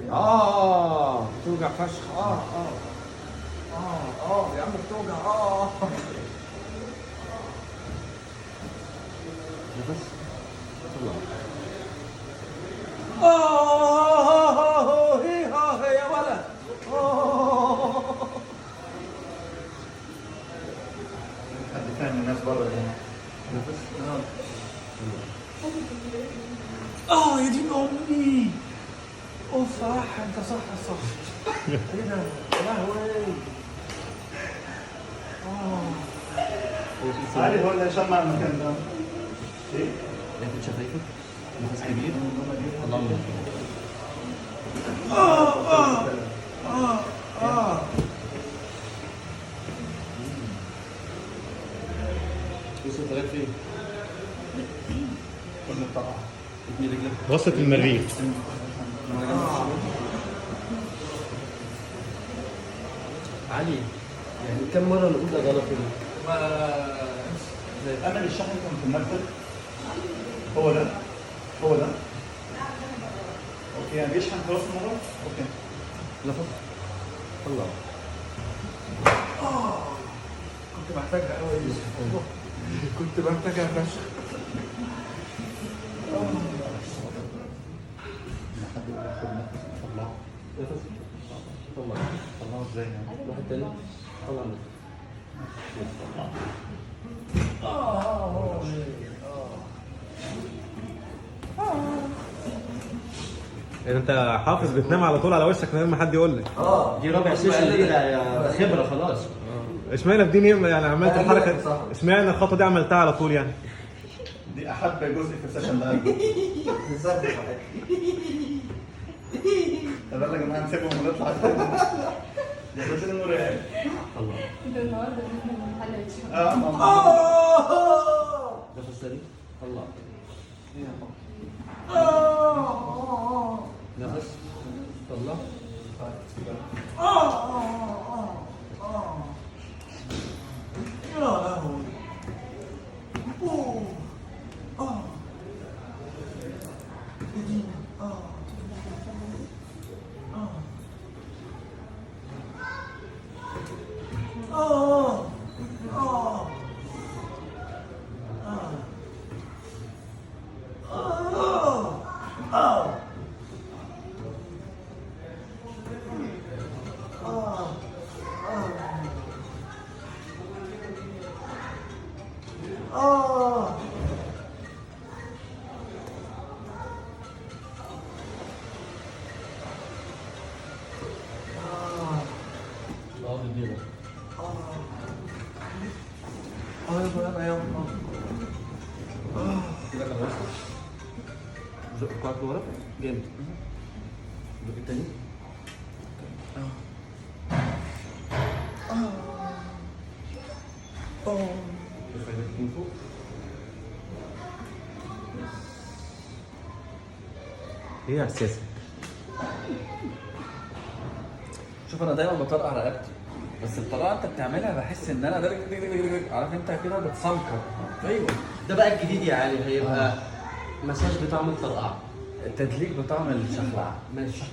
بتوجع فشخ. يا عم بتوجع. نفس. طلع. يا ولد. حد ثاني من الناس برا هنا. نفس. يا دين امي. صح انت صح. ايه ده؟ يا لهوي. علي هو اللي يشمع المكان ده. ايه؟ لكن شفايفك نفس كبير. طلع من وصلت لغايه فين؟ كنا طبعا. اتني رجلك. وسط المريخ. علي يعني كم مرة نقول ده غلط امل الشحن كان في المكتب. هو ده. اوكي يعني بيشحن خلاص المره. اوكي. نفس. طلع. كنت محتاجها قوي يا يوسف. كنت محتاجها فشخ. حد ياخد نفس. طلعه. نفس. طلع. طلعه ازاي يعني؟ واحد تاني. طلع من انت حافظ بتنام على طول على وشك من غير ما حد يقول لك. دي رابع سيشن دي ده خبره خلاص. اشمعنى في دي يعني عملت الحركه؟ اشمعنى الخطوه دي عملتها على طول يعني؟ دي احب جزء في السيشن ده. بالظبط. طب يلا يا جماعه نسيبهم ونطلع. يا باشا النور يعني. طلع. ده النهارده بنحل الشغل. نفس تاني. طلع. نفس. طلع. كده خلاص. زق كوعك لورا جامد. زق التاني. ارفع ايدك من فوق. ايه احساسك؟ شوف انا دايما بطرقع رقبتي، بس الطرقعه انت بتعملها بحس ان انا عارف انت كده بتسمكر. ايوه ده بقى الجديد يا علي، هيبقى مساج بطعم الطرقعه، التدليك بطعم الشخلعة. ماشي.